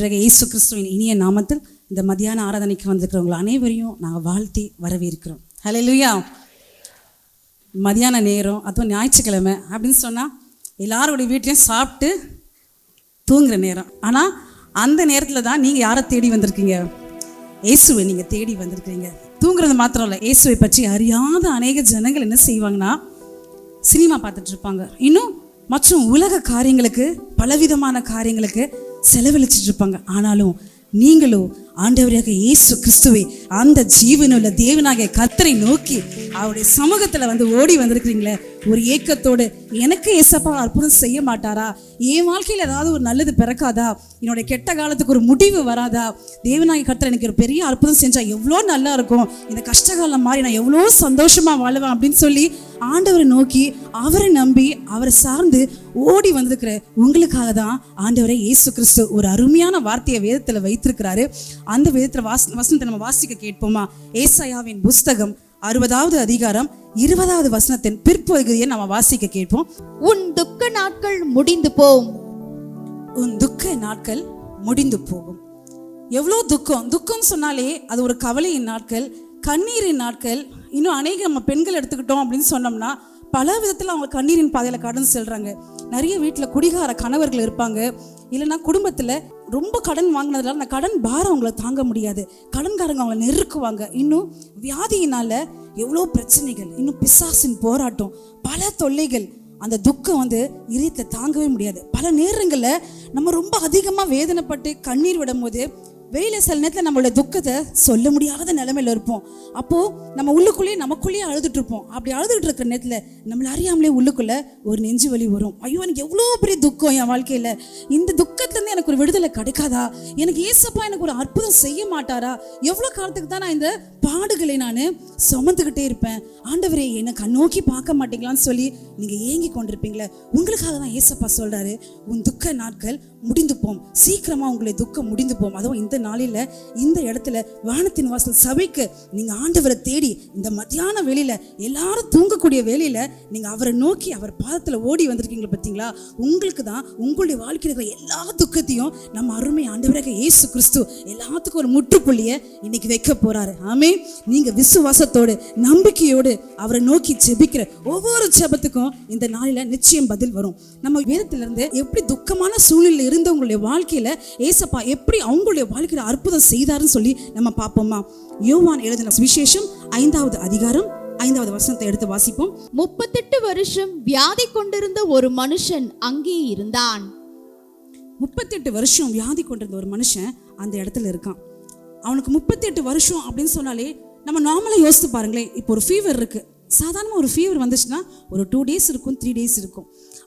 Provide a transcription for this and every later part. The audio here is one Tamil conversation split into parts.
ஆண்டவராகிய இயேசு கிறிஸ்துவின் இனிய நாமத்தில் இந்த மத்தியான ஆராதனைக்கு வந்திருக்கிறவங்க அனைவரையும் நாங்கள் வாழ்த்தி வரவேற்கிறோம். ஹல்லேலூயா. மதியான நேரம், அதுவும் ஞாயிற்றுக்கிழமை அப்படின்னு சொன்னால் எல்லாருடைய வீட்லையும் சாப்பிட்டு தூங்குகிற நேரம். ஆனால் அந்த நேரத்தில் தான் நீங்கள் யாரை தேடி வந்திருக்கீங்க? இயேசுவை நீங்கள் தேடி வந்திருக்கிறீங்க. தூங்குறது மாத்திரம் இல்லை, இயேசுவை பற்றி அறியாத அநேக ஜனங்கள் என்ன செய்வாங்கன்னா சினிமா பார்த்துட்டு இருப்பாங்க, இன்னும் மற்றும் உலக காரியங்களுக்கு பலவிதமான காரியங்களுக்கு செலவழிச்சிட்டு இருப்பாங்க. ஆனாலும் நீங்களோ ஆண்டவராகிய இயேசு கிறிஸ்துவை, அந்த ஜீவனுள்ள தேவனாகிய கர்த்தரை நோக்கி அவருடைய சமூகத்தில் ஓடி வந்திருக்கிறீங்களே ஒரு ஏக்கத்தோடு, எனக்கு ஏசப்பா அற்புதம் செய்ய மாட்டாரா? என் வாழ்க்கையில் ஏதாவது ஒரு நல்லது பிறக்காதா? என்னுடைய கெட்ட காலத்துக்கு ஒரு முடிவு வராதா? தேவனாகிய கர்த்தர் எனக்கு ஒரு பெரிய அற்புதம் செஞ்சால் எவ்வளோ நல்லா இருக்கும், இந்த கஷ்டகாலம் மாதிரி நான் எவ்வளோ சந்தோஷமாக வாழுவேன் அப்படின்னு சொல்லி ஆண்டவரை நோக்கி அவரை நம்பி அவரை சார்ந்து ஓடி வந்திருக்கிற உங்களுக்காக தான் ஆண்டவரை இயேசு கிறிஸ்து ஒரு அருமையான வார்த்தையை வேதத்தில் வைத்திருக்கிறாரு. அந்த வேதத்தில் வசனத்தை நம்ம வாசிக்க கேட்போமா? ஏசாயாவின் புஸ்தகம் 60வது அதிகாரம் 20வது வசனத்தின் பிற்பகுதியை நம்ம வாசிக்க கேட்போம். உன் துக்க நாட்கள் முடிந்து போகும். உன் துக்க நாட்கள் முடிந்து போகும். எவ்வளோ துக்கம் சொன்னாலே அது ஒரு கவலையின் நாட்கள், கண்ணீரின் நாட்கள். இன்னும் அநேக நம்ம பெண்கள் எடுத்துக்கிட்டோம் அப்படின்னு சொன்னோம்னா பல விதத்தில் அவங்க கண்ணீரின் பாதையில் கடந்து செல்கிறாங்க. நிறைய வீட்டில் குடிகார கணவர்கள் இருப்பாங்க, இல்லைன்னா குடும்பத்தில் ரொம்ப கடன் வாங்கினதுனால அந்த கடன் பாரம் அவங்கள தாங்க முடியாது, கடன்காரங்க அவங்கள நெருக்குவாங்க. இன்னும் வியாதியினால் எவ்வளோ பிரச்சனைகள், இன்னும் பிசாசின் போராட்டம், பல தொல்லைகள். அந்த துக்கம் இதயத்தில் தாங்கவே முடியாது. பல நேரங்களில் நம்ம ரொம்ப அதிகமாக வேதனைப்பட்டு கண்ணீர் விடும் போது வெளியில் சில நேரத்தில் நம்மளோட துக்கத்தை சொல்ல முடியாத நிலைமையில் இருப்போம். அப்போது நம்ம நமக்குள்ளேயே அழுதுட்டு இருப்போம். அப்படி அழுதுகிட்டு இருக்கிற நேரத்தில் நம்மளை அறியாமலே உள்ளுக்குள்ளே ஒரு நெஞ்சு வலி வரும். ஐயோ, எனக்கு எவ்வளோ பெரிய துக்கம் என் வாழ்க்கையில், இந்த துக்கத்துலேருந்து எனக்கு ஒரு விடுதலை கிடைக்காதா? எனக்கு ஏசப்பா எனக்கு ஒரு அற்புதம் செய்ய மாட்டாரா? எவ்வளோ காலத்துக்கு தான் நான் இந்த பாடுகளை நான் சுமந்துக்கிட்டே இருப்பேன்? ஆண்டவரே, என்னை கண்ணோக்கி பார்க்க மாட்டீங்களான்னு சொல்லி நீங்கள் ஏங்கி கொண்டிருப்பீங்களே, உங்களுக்காக தான் ஏசப்பா சொல்கிறாரு, உன் துக்க நாட்கள் முடிந்து போம். சீக்கிரமாக உங்களை துக்கம் முடிந்து போம். அதுவும் இந்த நாளில் இந்த இடத்துல வானத்தின் வாசல் சபைக்கு நீங்கள் ஆண்டவரை தேடி இந்த மத்தியான வேளையில் எல்லாரும் தூங்கக்கூடிய வேளையில் நீங்கள் அவரை நோக்கி அவர் பாதத்தில் ஓடி வந்திருக்கீங்களா பார்த்தீங்களா? உங்களுக்கு தான் உங்களுடைய வாழ்க்கையில் இருக்கிற எல்லா துக்கத்தையும் நம்ம அருமை ஆண்டவராக இயேசு கிறிஸ்து எல்லாத்துக்கும் ஒரு முற்றுப்புள்ளியை இன்னைக்கு வைக்க போறாரு. ஆமே. நீங்கள் விசுவாசத்தோடு நம்பிக்கையோடு அவரை நோக்கி ஜெபிக்கிற ஒவ்வொரு ஜெபத்துக்கும் இந்த நாளில் நிச்சயம் பதில் வரும். நம்ம வேதத்திலிருந்து எப்படி துக்கமான சூழ்நிலை இருந்தவங்களுடைய வாழ்க்கையில ஏசப்பா எப்படி அவங்களுடைய வாழ்க்கையில அற்புதம் செய்தாருன்னு சொல்லி நம்ம பார்ப்போமா? யோவான் எழுதின சுவிசேஷம் 5வது அதிகாரம் 5வது வசனத்தை எடுத்து வாசிப்போம். 38 வருஷம் வியாதி கொண்டிருந்த ஒரு மனுஷன் அங்கே இருந்தான். 38 வருஷம் வியாதி கொண்டிருந்த ஒரு மனுஷன் அந்த இடத்துல இருக்கான். அவனுக்கு 38 வருஷம் அப்படின்னு சொன்னாலே நம்ம நார்மலாக யோசித்து பாருங்களேன். இப்போ ஒரு ஃபீவர் இருக்கு, சாதாரணமாக ஒரு ஃபீவர் வந்துச்சுன்னா ஒரு 2 டேஸ் இருக்கும், 3 டேஸ் இருக்கும்.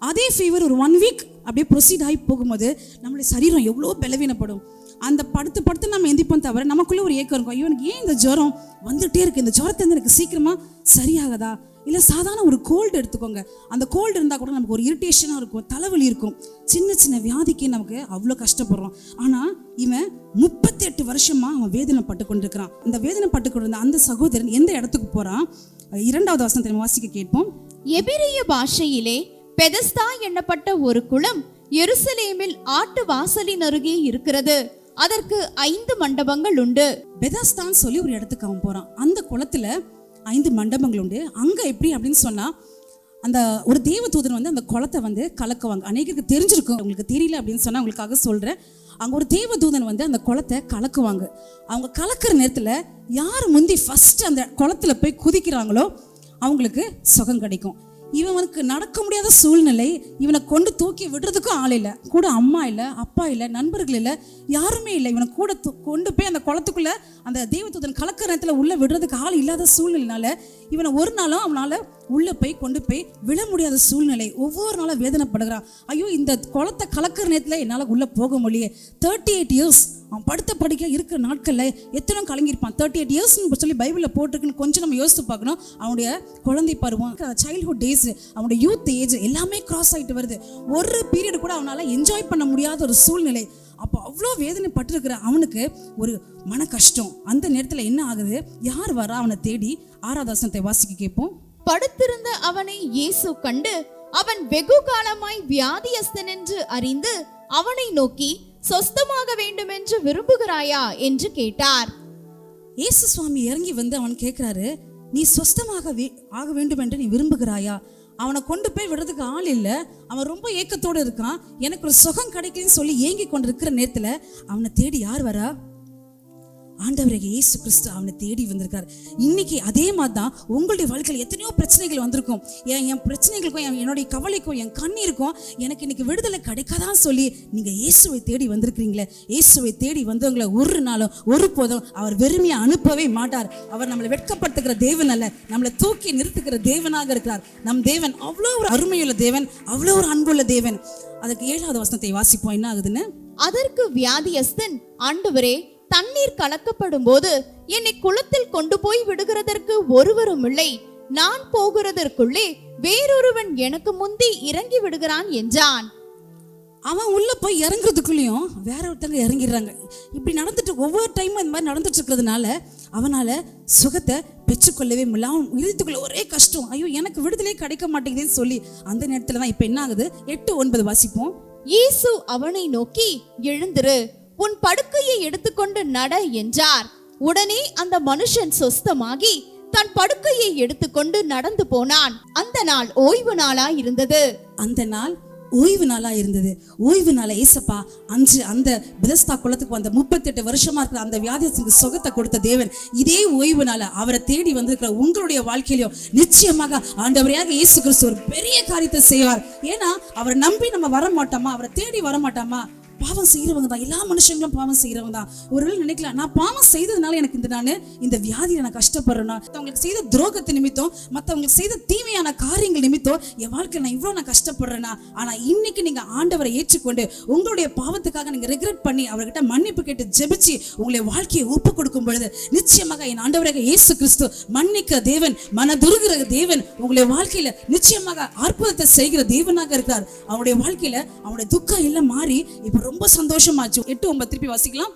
அதே ஃபீவர் ஒரு 1 வீக் அப்படியே ப்ரொசீட் ஆகி போகும்போது நம்மளுடைய சரீரம் எவ்வளோ பலவீனப்படும். அந்த படுத்து நம்ம எந்திப்போம் தவிர நமக்குள்ளே ஒரு ஏக்கம் இருக்கும், ஐயோ எனக்கு ஏன் இந்த ஜுரம் வந்துகிட்டே இருக்குது, இந்த ஜுரத்தை எனக்கு சீக்கிரமாக சரியாகதா? இல்லை சாதாரண ஒரு கோல்டு எடுத்துக்கோங்க, அந்த கோல்டு இருந்தால் கூட நமக்கு ஒரு இரிட்டேஷனாக இருக்கும், தலைவலி இருக்கும். சின்ன வியாதிக்கு நமக்கு அவ்வளோ கஷ்டப்படுறோம். ஆனால் இவன் 38 வருஷமாக அவன் வேதனைப்பட்டு கொண்டிருக்கிறான். இந்த வேதனைப்பட்டு கொண்டிருந்த அந்த சகோதரன் எந்த இடத்துக்கு போகிறான்? 2வது வசனத்தை வாசிக்க கேட்போம். எபிரிய பாஷையிலே பெதஸ்தா எண்ணப்பட்ட ஒரு குளம் எருசலேமில் ஆட்டு வாசலின் அருகே இருக்கிறது. அதற்கு 5 மண்டபங்கள் உண்டு. பெதஸ்தான் சொல்லி ஒரு இடத்துக்கு அவன் போறான். அந்த குளத்துல 5 மண்டபங்கள் உண்டு. அங்க எப்படி அப்படின்னு சொன்னா, அந்த ஒரு தேவதூதன் அந்த குளத்தை கலக்குவாங்க. அநேகருக்கு தெரிஞ்சிருக்கும், உங்களுக்கு தெரியல அப்படின்னு சொன்னா உங்களுக்காக சொல்றேன். அங்க ஒரு தேவதூதன் அந்த குளத்தை கலக்குவாங்க. அவங்க கலக்கிற நேரத்துல யார் முந்தி ஃபர்ஸ்ட் அந்த குளத்துல போய் குதிக்கிறாங்களோ அவங்களுக்கு சுகம் கிடைக்கும். இவனுக்கு நடக்க முடியாத சூழ்நிலை, இவனை கொண்டு தூக்கி விடுறதுக்கும் ஆள் இல்லை, கூட அம்மா இல்லை, அப்பா இல்லை, நண்பர்கள் இல்லை, யாருமே இல்லை. இவனை கூட கொண்டு போய் அந்த குளத்துக்குள்ள அந்த தேவதூதன் கலக்கிற நேரத்தில் உள்ள விடுறதுக்கு ஆள் இல்லாத சூழ்நிலைனால இவனை ஒரு நாளும் அவனால் உள்ளே போய் கொண்டு போய் விழ முடியாத சூழ்நிலை. ஒவ்வொரு நாளும் வேதனைப்படுகிறான். ஐயோ, இந்த குளத்தை கலக்கிற நேரத்தில் என்னால் உள்ளே போக முடியல. 38 இயர்ஸ் அவன் படுத்த படிக்க இருக்கிற நாட்களில் எத்தனை கலங்கியிருப்பான். 38 இயர்ஸ்ன்னு சொல்லி பைபிளில் போட்டிருக்குன்னு கொஞ்சம் நம்ம யோசித்து பார்க்கணும். அவனுடைய குழந்தை பருவம், சைல்ட்ஹுட் டேஸ், அவனுடைய யூத் ஏஜ் எல்லாமே கிராஸ் ஆகிட்டு வருது. ஒரு பீரியடு கூட அவனால் என்ஜாய் பண்ண முடியாத ஒரு சூழ்நிலை. அப்போ அவ்வளோ வேதனைப்பட்டிருக்கிற அவனுக்கு ஒரு மன கஷ்டம். அந்த நேரத்தில் என்ன ஆகுது? யார் வரா அவனை தேடி? 6வது வசனத்தை வாசிக்க கேட்போம். படுத்திருந்த அவனை இயேசு கண்டு அவன் வெகு காலமாய் வியாதியஸ்தன் என்று அறிந்து அவனை நோக்கி, சொஸ்தமாக வேண்டும் என்று விரும்புகிறாயா என்று கேட்டார். இயேசு சுவாமி இறங்கி வந்து அவன் கேட்கிறாரு, நீ சொஸ்தமாக ஆக வேண்டும் என்று நீ விரும்புகிறாயா? அவனை கொண்டு போய் விடுறதுக்கு ஆள் இல்லை. அவன் ரொம்ப ஏக்கத்தோடு இருக்கான். எனக்கு ஒரு சுகம் கிடைக்குன்னு சொல்லி ஏங்கி கொண்டு இருக்கிற நேரத்தில் அவனை தேடி யார் வரா? ஆண்டவராகிய இயேசு கிறிஸ்து அவனை தேடி வந்திருக்கார். இன்னைக்கு அதே மாதிரி தான் உங்களுடைய வாழ்க்கையில் எத்தனையோ பிரச்சனைகள் வந்திருக்கும். என் பிரச்சனைகளுக்கும் என்னுடைய கவலைக்கும் என் கண்ணீருக்கும் எனக்கு இன்னைக்கு விடுதலை கிடைக்காதான் சொல்லி நீங்கள் இயேசுவை தேடி வந்திருக்கிறீங்களே. இயேசுவை தேடி வந்தவங்களை ஒரு நாளும் ஒரு போதும் அவர் வெறுமையை அனுப்பவே மாட்டார். அவர் நம்மளை வெட்கப்படுத்துகிற தேவன் அல்ல, நம்மளை தூக்கி நிறுத்துகிற தேவனாக இருக்கிறார். நம் தேவன் அவ்வளோ ஒரு அருமையுள்ள தேவன், அவ்வளோ ஒரு அன்புள்ள தேவன். அதுக்கு 7வது வசனத்தை வாசிப்போம். என்ன ஆகுதுன்னு? அதற்கு வியாதியஸ்தன், ஆண்டவரே, தண்ணீர் கலக்கப்படும் போது என்னை குளத்தில் கொண்டு போய் விடுகிறதற்கு ஒருவரும் இல்லை. நான் போகிறதற்குள்ளே வேறொருவன் எனக்கு முந்தி இறங்கி விடுகிறான் என்றான். அவன் உள்ள போய் இறங்குறதுக்குள்ளேயும் வேற ஒருத்தங்க இறங்கிடுறாங்க. இப்படி நடந்துட்டு ஒவ்வொரு டைமும் இந்த மாதிரி நடந்துட்டு இருக்கிறதுனால அவனால சுகத்தை பெற்றுக்கொள்ளவே முடியல. அவன் இறுதிக்குள்ள ஒரே கஷ்டம், ஐயோ எனக்கு விடுதலை கிடைக்க மாட்டேங்குதுன்னு சொல்லி அந்த நேரத்துல தான் இப்ப என்ன ஆகுது? 8-9 வாசிப்போம். இயேசு அவனை நோக்கி, எழுந்திரு, உன் படுக்கையை எடுத்துக்கொண்டு நட என்றார். உடனே அந்த மனுஷன் சொஸ்தமாகி தன் படுக்கையை எடுத்துக்கொண்டு நடந்து போனான். அந்த நாள் ஓய்வு நாளா இருந்தது. அந்த நாள் ஓய்வு நாளா இருந்தது. ஓய்வு நாள ஏசப்பா அன்று அந்த பெதஸ்தா குளத்துக்கு வந்த 38 வருஷமா இருக்கிற அந்த வியாதியத்துக்கு சுகத்தை கொடுத்த தேவன் இதே ஓய்வு நாள அவரை தேடி வந்திருக்கிற உங்களுடைய வாழ்க்கையிலும் நிச்சயமாக ஆண்டவரையாக இயேசு கிறிஸ்து ஒரு பெரிய காரியத்தை செய்வார். ஏன்னா அவரை நம்பி நம்ம வர மாட்டோமா? அவரை தேடி வர மாட்டோமா? பாவம் செய்யறவங்க தான், எல்லா மனுஷங்களும் பாவம் செய்யறவங்க தான். ஒருவேளை நினைக்கலாம், நான் பாவம் செய்ததுனால எனக்கு இந்த வியாதியில நான் கஷ்டப்படுறேன்னா, மற்றவங்களுக்கு செய்த துரோகத்தை நிமித்தம், மற்றவங்களுக்கு செய்த தீமையான காரியங்கள் நிமித்தம் என் வாழ்க்கையில் நான் இவ்வளோ நான் கஷ்டப்படுறேன்னா, ஆனா இன்னைக்கு நீங்க ஆண்டவரை ஏற்றுக்கொண்டு உங்களுடைய பாவத்துக்காக நீங்க ரெக்ரெட் பண்ணி அவர்கிட்ட மன்னிப்பு கேட்டு ஜெபிச்சு உங்களுடைய வாழ்க்கையை ஒப்பு கொடுக்கும் பொழுது நிச்சயமாக என் ஆண்டவராக இயேசு கிறிஸ்து மன்னிக்கிற தேவன், மனதுருகிற தேவன், உங்களுடைய வாழ்க்கையில நிச்சயமாக அற்புதத்தை செய்கிற தேவனாக இருக்கிறார். அவனுடைய வாழ்க்கையில அவனுடைய துக்கம் எல்லாம் மாறி இப்ப ரொம்ப சந்தோஷமாச்சு. 8-9 திருப்பி வாசிக்கலாம்.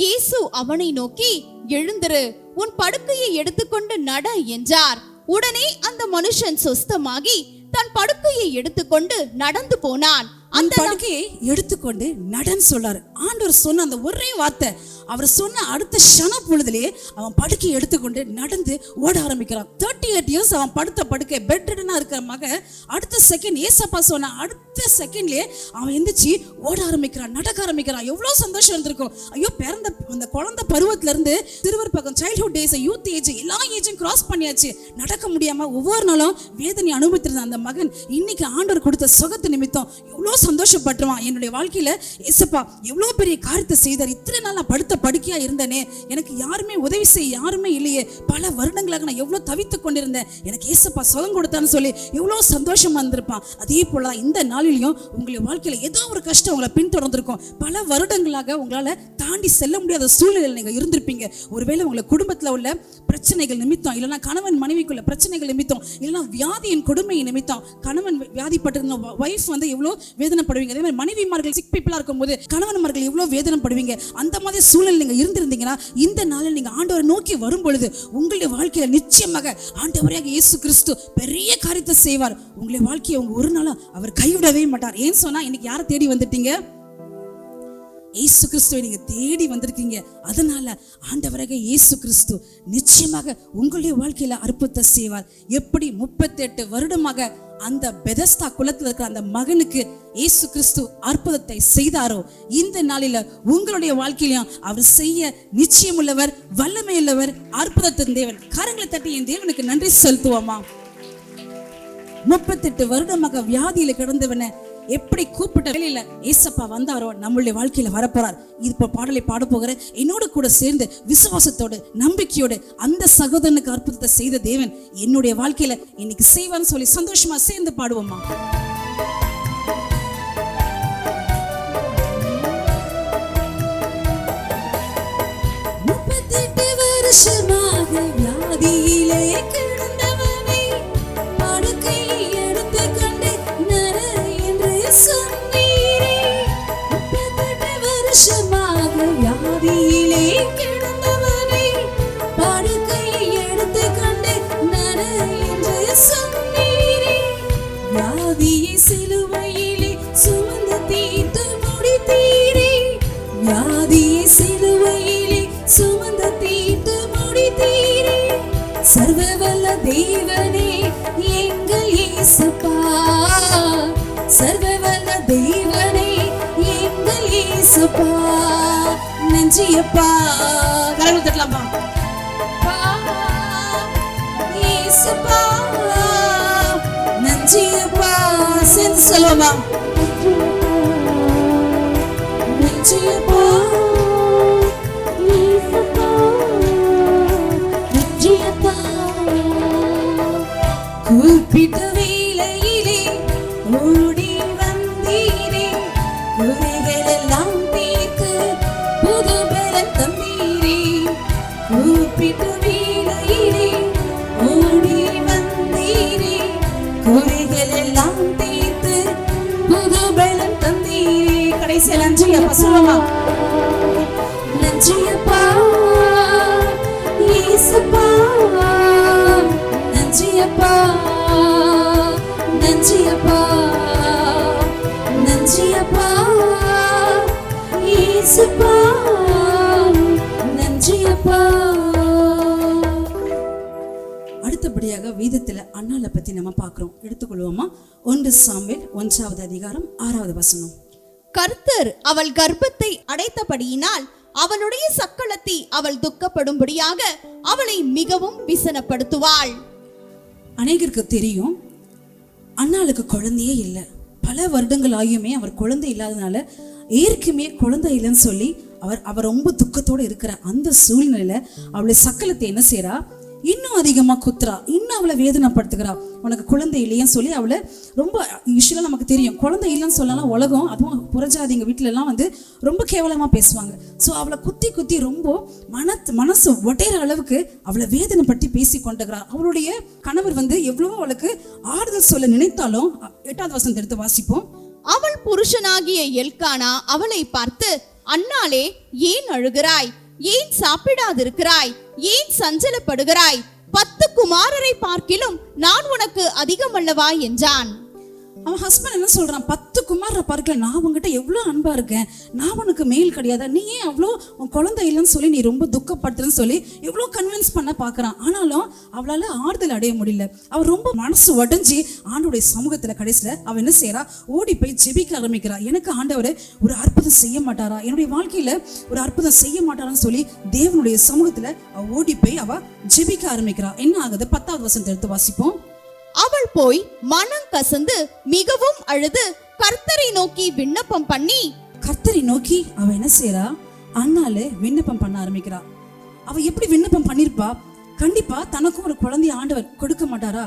இயேசு அவனை நோக்கி, எழுந்திரு, உன் படுக்கையை எடுத்துக்கொண்டு நட என்றார். உடனே அந்த மனுஷன் சொஸ்தமாகி தன் படுக்கையை எடுத்துக்கொண்டு நடந்து போனான். அந்த படுக்கையை எடுத்துக்கொண்டு நடன்னு சொல்றாரு. ஆண்டவர் சொன்ன அந்த ஒரே வார்த்தை, அவர் சொன்ன அடுத்த க்ஷண பொழுதுலேயே அவன் படுக்கையை எடுத்துக்கொண்டு நடந்து ஓட ஆரம்பிக்கிறான். 38 இயர்ஸ் அவன் படுத்த படுக்கை பெட்ரிடனா இருக்கிற மகன் அடுத்த செகண்ட் ஏசப்பா சொன்ன அடுத்த செகண்ட்லயே அவன் எந்திரிச்சு ஓட ஆரம்பிக்கிறான், நடக்க ஆரம்பிக்கிறான். எவ்வளவு சந்தோஷம் இருந்திருக்கும். ஐயோ, பிறந்த அந்த குழந்தை பருவத்துல இருந்து சிறுவர் பக்கம் சைல்ட்ஹுட் டேஸ், யூத் ஏஜ், எல்லா ஏஜும் கிராஸ் பண்ணியாச்சு. நடக்க முடியாம ஒவ்வொரு நாளும் வேதனை அனுபவித்திருந்த அந்த மகன் இன்னைக்கு ஆண்டவர் கொடுத்த சுகத்து நிமித்தம் எவ்வளோ சந்தோஷப்பட்டுருவான். என்னுடைய வாழ்க்கையில ஏசப்பா எவ்வளவு பெரிய காரியத்தை செய்தார். இத்தனை நாள் நான் படுத்த படுக்கையா இருந்தேனே, எனக்கு யாருமே உதவி செய்ய யாருமே இல்லையே, பல வருடங்களாக நான் எவ்வளவு தவித்துக் கொண்டிருந்தேன், எனக்கு ஏசப்பா சுகம் கொடுத்தான்னு சொல்லி எவ்வளவு சந்தோஷமா இருந்திருப்பான். அதே போல இந்த நாளிலையும் உங்களுடைய வாழ்க்கையில ஏதோ ஒரு கஷ்டம் உங்களை பின்தொடர்ந்திருக்கும். பல வருடங்களாக உங்களால தாண்டி செல்ல முடியாத சூழ்நிலையில் நீங்க இருந்திருப்பீங்க. ஒருவேளை உங்களை குடும்பத்துல உள்ள பிரச்சனைகள் நிமித்தம், இல்லைன்னா கணவன் மனைவிக்குள்ள பிரச்சனைகள் நிமித்தம், இல்லைன்னா வியாதியின் கொடுமை நிமித்தம், கணவன் வியாதிப்பட்டிருந்த வைஃப் எவ்வளவு வேதனைப்படுவீங்க. அதே மாதிரி மனைவிமார்கள் சிக் பீப்பிளா இருக்கும்போது கணவன்மார்கள் எவ்வளவு வேதனைப்படுவீங்க. அந்த மாதிரி சூழ்நிலை நீங்க இருந்திருந்தீங்கன்னா இந்த நாளில் நீங்க ஆண்டவரை நோக்கி வரும் பொழுது உங்களுடைய வாழ்க்கையில நிச்சயமாக ஆண்டவராக இயேசு கிறிஸ்து பெரிய காரியத்தை செய்வார். உங்களுடைய வாழ்க்கையை உங்க ஒரு நாளும் அவர் கைவிடவே மாட்டார். ஏன் சொன்னா இன்னைக்கு யாரை தேடி வந்துட்டீங்க? இயேசு கிறிஸ்துவை நீங்க தேடி வந்திருக்கீங்க. அதனால ஆண்டவராக இயேசு கிறிஸ்து நிச்சயமாக உங்களுடைய வாழ்க்கையில அற்புதத்தை செய்வார். எப்படி 38 வருடமாக அந்த பெதஸ்தா குளத்தில் இருக்கிற அந்த மகனுக்கு இயேசு கிறிஸ்து அற்புதத்தை செய்தாரோ, இந்த நாளில உங்களுடைய வாழ்க்கையிலும் அவர் செய்ய நிச்சயமுள்ளவர், வல்லமையுள்ளவர், அற்புதத்தின் தேவன். கரங்களை தட்டி என் தேவனுக்கு நன்றி செலுத்துவோமா? 38 வருடமாக வியாதியில கிடந்தவனை எப்படி கூப்பிட்ட வேலையில ஏசப்பா வந்தாரோ நம்மளுடைய வாழ்க்கையில வரப்போறார். இப்ப பாடலை பாட போகிற என்னோட கூட சேர்ந்து விசுவாசத்தோடு நம்பிக்கையோடு அந்த சகோதரனுக்கு அற்புதத்தை செய்த தேவன் என்னுடைய வாழ்க்கையில இன்னைக்கு செய்வான்னு சொல்லி சந்தோஷமா சேர்ந்து பாடுவோமா? வருஷமாக வியாதியிலே கிடந்தவனை படுக்கையை எடுத்து கொண்டு நட என்று சொன்னீரே. 38 வருஷமாக வியாதியிலே கிடந்தவனை படுக்கையை எடுத்து கொண்டு நட என்று சொன்னீரே. வியாதியை சிலுவையிலே சுமந்து தீர்த்து முடித்தீரே. தேவனே எங்கள் இயேசுப்பா, சர்வவல்ல தேவனே எங்கள் இயேசுப்பா, நெஞ்சியப்பா. கரங்களை தட்டலாமா? இயேசுப்பா நெஞ்சியப்பா, சேர்ந்து சொல்லுவோமா? நெஞ்சியப்பா கூப்பிட்ட வேளையிலே ஓடி வந்தீரே, குறைகள் எல்லாம் தீர்க்க புது பலன் தந்தீரே. கூப்பிட்ட வேளையிலே ஓடி வந்தீரே, குறைகள் எல்லாம் தீர்த்து புது பலன் தந்தீரே. கடைசியில் நன்றியப்பா சொல்லுமா? நன்றியப்பா இயேசுப்பா, நன்றியப்பா நன்றியப்பா நன்றியப்பா இயேசுப்பா, நன்றியப்பா. அடுத்தபடியாக வேதத்துல அன்னாளை பத்தி நம்ம பார்க்கிறோம். எடுத்துக்கொள்வோமா? 1 சாமுவேல் 1வது அதிகாரம் 6வது வசனம். கர்த்தர் அவள் கர்ப்பத்தை அடைத்தபடியினால் அவளுடைய சக்களத்தி அவள் துக்கப்படும்படியாக அவளை மிகவும் விசனப்படுத்துவாள். அநேகருக்கு தெரியும், அன்னாளுக்கு குழந்தையே இல்லை. பல வருடங்கள் ஆகியுமே அவர் குழந்தை இல்லாதனால ஏற்கனவே குழந்தை இல்லைன்னு சொல்லி அவர் ரொம்ப துக்கத்தோடு இருக்கிற அந்த சூழ்நிலையில அவளை சக்கலத்தை என்ன செய்யறா? இன்னும் அதிகமா குத்துறா, இன்னும் அவளை வேதனைப்படுத்துகிறா. உனக்கு குழந்தை இல்லையன்னு சொல்லி அவளை ரொம்ப யூஸ்வலா நமக்கு தெரியும், குழந்தை இல்லைன்னு சொல்லலாம் உலகம், அதுவும் புறஜாதிங்க வீட்டுல எல்லாம் வந்து ரொம்ப கேவலமா பேசுவாங்க. ஸோ அவளை குத்தி குத்தி ரொம்ப மனசு ஒட்டைற அளவுக்கு அவளை வேதனைப்படுத்தி பேசி கொண்டுகிறார். அவளுடைய கணவர் வந்து எவ்வளவோ அவளுக்கு ஆறுதல் சொல்ல நினைத்தாலும் 8வது வசனத்தை எடுத்து வாசிப்போம். அவள் புருஷனாகிய எல்கானா அவளை பார்த்து, அன்னாளே ஏன் அழுகிறாய்? ஏன் சாப்பிடாதிருக்கிறாய்? ஏன் சஞ்சலப்படுகிறாய்? 10 குமாரரை பார்க்கிலும் நான் உனக்கு அதிகமல்லவா என்றான். அவன் ஹஸ்பண்ட் என்ன சொல்றான்? 10 குமாரரை பார்க்கல, நான் உங்ககிட்ட எவ்வளோ அன்பா இருக்கேன், நான் உனக்கு மேல் கிடையாதா? நீ ஏன் அவ்வளோ உன் குழந்தை இல்லைன்னு சொல்லி நீ ரொம்ப துக்கப்படுத்துன்னு சொல்லி எவ்வளோ கன்வின்ஸ் பண்ண பார்க்குறான். ஆனாலும் அவளால் ஆறுதல் அடைய முடியல. அவள் ரொம்ப மனசு உடஞ்சி ஆண்டோடைய சமூகத்தில் கடைசியில் அவள் என்ன செய்யறா? ஓடி போய் ஜெபிக்க ஆரம்பிக்கிறா. எனக்கு ஆண்டவர் ஒரு அற்புதம் செய்ய மாட்டாரா? என்னுடைய வாழ்க்கையில் ஒரு அற்புதம் செய்ய மாட்டாரான்னு சொல்லி தேவனுடைய சமூகத்தில் அவள் ஓடி போய் அவள் ஜெபிக்க ஆரம்பிக்கிறா. என்ன ஆகுது? 10வது வசனத்தை எடுத்து வாசிப்போம். அவள் போய் மனம் கசந்து மிகவும் அழுது கர்த்தரை நோக்கி விண்ணப்பம் பண்ணி, கர்த்தரை நோக்கி அவ என்ன செய்யறா? அன்னால விண்ணப்பம் பண்ண ஆரம்பிக்கிறா. அவ எப்படி விண்ணப்பம் பண்ணிருப்பா? கண்டிப்பா தனக்கும் ஒரு குழந்தைய ஆண்டவர் கொடுக்க மாட்டாரா?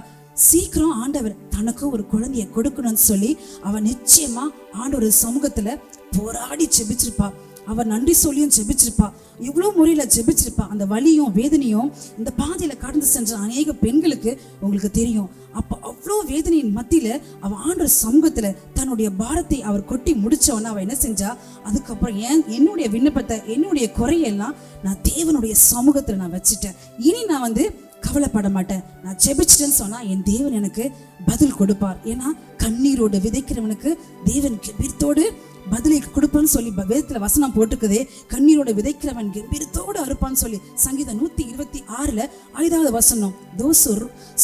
சீக்கிரம் ஆண்டவர் தனக்கும் ஒரு குழந்தைய கொடுக்கணும்னு சொல்லி அவ நிச்சயமா ஆண்டவர் சமூகத்துல போராடி ஜெபிச்சிருப்பா. அவ நன்றி சொல்லியும் ஜெபிச்சிருப்பா. இவ்வளோ முறையில ஜெபிச்சிருப்பா. அந்த வலியும் வேதனையும் இந்த பாதையில கடந்து சென்ற அநேக பெண்களுக்கு உங்களுக்கு தெரியும். அப்ப அவ்வளோ வேதனையின் மத்தியில அவ ஆண்டவர் சமூகத்துல தன்னுடைய பாரத்தை அவர் கொட்டி முடிச்சவன அவ என்ன செஞ்சா? அதுக்கப்புறம் என்னுடைய விண்ணப்பத்தை, என்னுடைய குறையெல்லாம் நான் தேவனுடைய சமூகத்துல நான் வச்சுட்டேன். இனி நான் வந்து கவலைப்பட மாட்டேன். நான் ஜெபிச்சிட்டேன்னு சொன்னா என் தேவன் எனக்கு பதில் கொடுப்பார். ஏன்னா கண்ணீரோடு விதைக்கிறவனுக்கு தேவன் கெம்பீரத்தோடு பதிலை கொடுப்பான்னு சொல்லி வேதத்துல வசனம் போட்டுக்குதே. கண்ணீரோட விதைக்கிறவன் கெம்பீரத்தோடு அறுப்பான்னு சொல்லி சங்கீதம் 126 5வது வசனம். Those who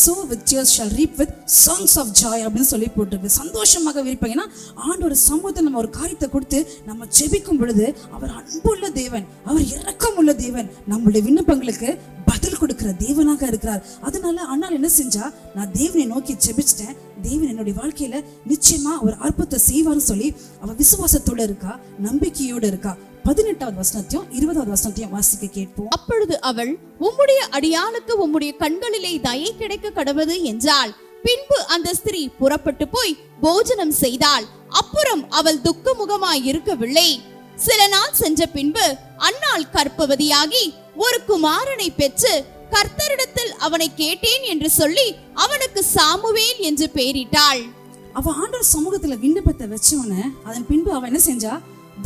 sow with tears shall reap with songs of joy அப்படின்னு சொல்லி போட்டுருக்கு. சந்தோஷமாக விரிப்பாங்க. ஏன்னா ஆண்டோட சமூகத்தை நம்ம ஒரு காரியத்தை கொடுத்து நம்ம ஜெபிக்கும் பொழுது அவர் அன்புள்ள தேவன், அவர் இரக்கமுள்ள தேவன், நம்மளுடைய விண்ணப்பங்களுக்கு பதில் கொடுக்கிற தேவனாக இருக்கிறார். அதனால அண்ணால் என்ன செஞ்சா? நான் தேவனை நோக்கி ஜெபிச்சிட்டேன், தேவன் என்னுடைய வாழ்க்கையில நிச்சயமா ஒரு அற்புதத்தை செய்வார்னு சொல்லி அவ விசுவாசத்தோட இருக்கா, நம்பிக்கையோட இருக்கா. 18வது வசனத்தையும் 20வது வசனத்தையும் வாசிக்க கேட்போம். அப்பொழுது அவள், உம்முடைய அடியாளுக்கு உம்முடைய கண்களிலே தயை கிடைக்க கடவது என்றாள். பின்பு அந்த ஸ்திரீ புறப்பட்டு போய் போஜனம் செய்தாள். அப்புறம் அவள் துக்கமுகமாய் இருக்கவில்லை. சில நாள் சென்ற பின்பு அன்னாள் கர்ப்பவதியாகி ஒரு குமாரனை பெற்று கர்த்தரிடத்தில் அவனை கேட்டேன் என்று சொல்லி அவனுக்கு சாமுவேல் என்று பெயரிட்டாள். அவ ஆண்டவர் சமூகத்துல விண்ணப்பத்தை வச்சவன அதன் பின்பு அவ என்ன செஞ்சா?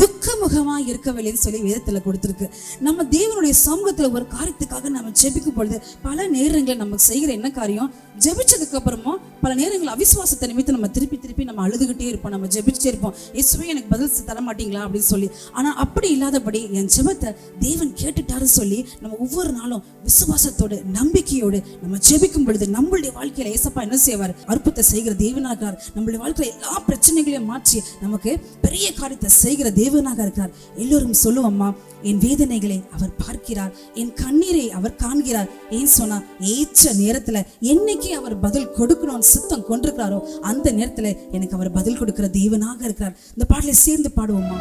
துக்க துக்கமுகமாக இருக்கவில்லைன்னு சொல்லி வேதத்தில் கொடுத்துருக்கு. நம்ம தேவனுடைய சமூகத்தில் ஒரு காரியத்துக்காக நம்ம ஜெபிக்கும் பொழுது பல நேரங்களில் நம்ம செய்கிற என்ன காரியம், ஜெபிச்சதுக்கு அப்புறமா பல நேரங்கள் அவிசுவாசத்தை நிமித்தம் நம்ம திருப்பி நம்ம அழுதுகிட்டே இருப்போம், நம்ம ஜெபிச்சுட்டே இருப்போம், இயேசுவே எனக்கு பதில் தர மாட்டீங்களா அப்படின்னு சொல்லி. ஆனால் அப்படி இல்லாதபடி என் ஜெபத்தை தேவன் கேட்டுட்டாருன்னு சொல்லி நம்ம ஒவ்வொரு நாளும் விசுவாசத்தோடு நம்பிக்கையோடு நம்ம ஜெபிக்கும் பொழுது நம்மளுடைய வாழ்க்கையில ஏசப்பா என்ன செய்வார், அற்புதத்தை செய்கிற தேவனாக இருக்கிறார். நம்மளுடைய வாழ்க்கையில எல்லா பிரச்சனைகளையும் மாற்றி நமக்கு பெரிய காரியத்தை செய்கிற தேவனாக இருக்கிறார். எல்லோரும் சொல்லுவோம்மா, என் வேதனைகளை அவர் பார்க்கிறார், என் கண்ணீரை அவர் காண்கிறார். ஏன் சொன்னா, ஏற்ற நேரத்துல என்னைக்கு அவர் பதில் கொடுக்கணும்னு சித்தம் கொண்டிருக்கிறாரோ அந்த நேரத்துல எனக்கு அவர் பதில் கொடுக்கிற தேவனாக இருக்கிறார். இந்த பாடலை சேர்ந்து பாடுவோமா?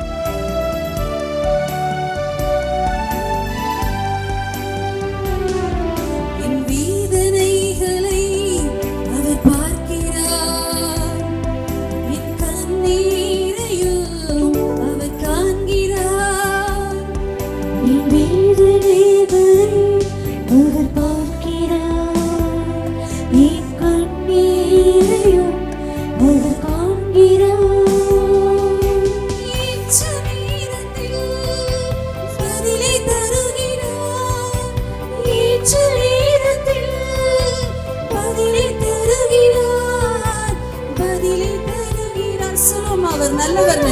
என் வேதனைகளை அவர் பார்க்கிறார், என் கண்ணீரையும் அவர் காண்கிறார். என் வேதனைகளை அவர் பார்க்கிறார், என் கண்ணீரையும் அவர் காண்கிறார். ஏற்ற நேரத்தில் பதிலை தருகிறார், ஏற்ற நேரத்தில் பதிலை தருகிறார், பதிலை தருகிறார். சொல்லுவோம், அவர் நல்லவர்,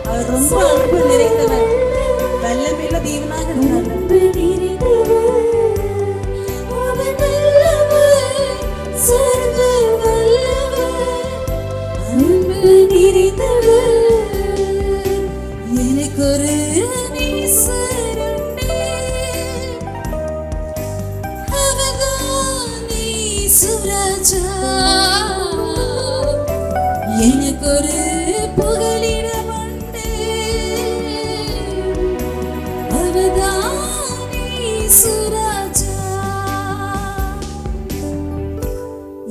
அவர் ரொம்ப அன்பு நிறைந்தவர், வல்லமையுள்ள தேவனாக இருக்கிறார். அன்பு நிறைந்தவர், அவர் நல்லவர், சர்வ வல்லவர், அன்பு நிறைந்தவர். எனக்கு ஒரு நேசருண்டே, அவர்தான் இயேசுராஜா. எனக்கு ஒரு புகலிடம் உண்டு, அவர்தான் இயேசுராஜா.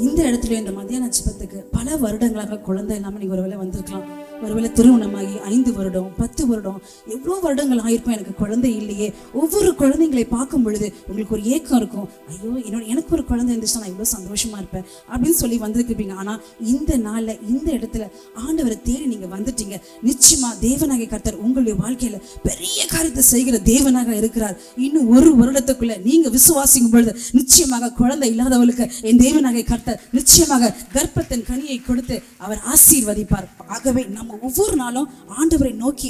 இந்த இடத்துல இந்த மத்தியான ஜெபத்துக்கு பல வருடங்களாக குழந்தை இல்லாமல் நீங்கள் ஒருவேளை வந்திருக்கலாம். ஒருவேளை திருமணமாகி 5 வருடம் 10 வருடம் எவ்வளோ வருடங்கள் ஆயிருக்கும், எனக்கு குழந்தை இல்லையே. ஒவ்வொரு குழந்தைங்களை பார்க்கும் பொழுது உங்களுக்கு ஒரு ஏக்கம் இருக்கும், ஐயோ எனக்கு ஒரு குழந்தை இருந்துச்சுன்னா நான் இவ்வளோ சந்தோஷமா இருப்பேன் அப்படின்னு சொல்லி வந்திருப்பீங்க. ஆனால் இந்த நாளில் இந்த இடத்துல ஆண்டவரை தேடி நீங்கள் வந்துட்டீங்க. நிச்சயமா தேவனாகிய கர்த்தர் உங்களுடைய வாழ்க்கையில பெரிய காரியத்தை செய்கிற தேவனாக இருக்கிறார். இன்னும் ஒரு வருடத்துக்குள்ள நீங்க விசுவாசிக்கும் பொழுது நிச்சயமாக குழந்தை இல்லாதவளுக்கு என் தேவனாகிய கர்த்தர் நிச்சயமாக கர்ப்பத்தின் கனியை கொடுத்து அவர் ஆசீர்வதிப்பார். ஆகவே நம்ம ஒவ்வொரு நாளும் ஆண்டவரை நோக்கி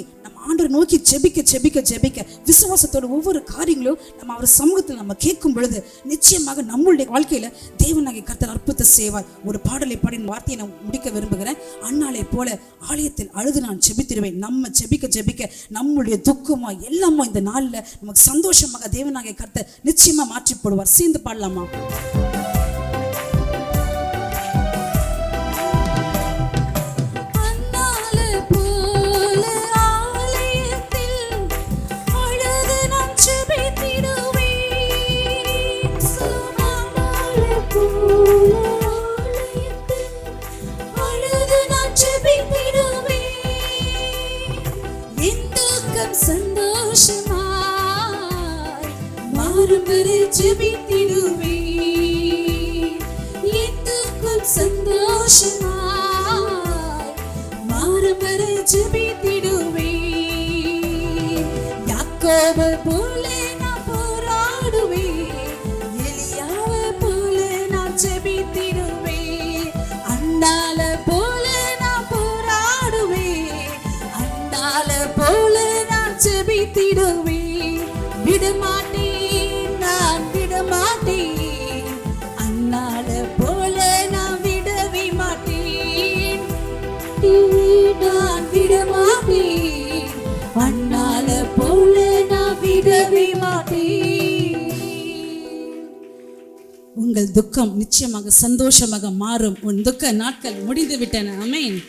ஜெபிக்க விசுவாசத்தோட ஒவ்வொரு காரியங்களும் நம்ம அவர் சமூகத்தில் நம்ம கேட்கும் பொழுது நிச்சயமாக நம்மளுடைய வாழ்க்கையில தேவனாகிய கர்த்தர் அற்புதத்தை செய்வார். ஒரு பாடலை பாடின வார்த்தையை நான் முடிக்க விரும்புகிறேன். அன்னாலே போல ஆலயத்தில் அழுது நான் ஜெபித்திருவேன். நம்ம ஜெபிக்க நம்மளுடைய துக்கமோ எல்லாமோ இந்த நாளில் நமக்கு சந்தோஷமாக தேவனாகிய கர்த்தர் நிச்சயமா மாற்றி போடுவார். சேர்ந்து பாடலாமா? சந்தோஷமாய் மாறுபடி ஜெபித்திடுவே, எதுக்கும் சந்தோஷமாய் மாறுபடி ஜெபித்திடுவே. யாக்கோபு போல நான் போராடுவே, எலியாவை போல நான் ஜெபித்திடுவே, அன்னால போல நான் போராடுவே, அன்னால போல ஜெபித்திடுவே. விடமாட்டேன், நான் விடமாட்டேன், அன்னால போல நான் விடவே மாட்டேன், நான் விடமாட்டேன், அன்னால போல நான் விடவே மாட்டேன். உங்கள் துக்கம் நிச்சயமாக சந்தோஷமாக மாறும். உன் துக்க நாட்கள் முடிந்து விட்டன. ஆமென்.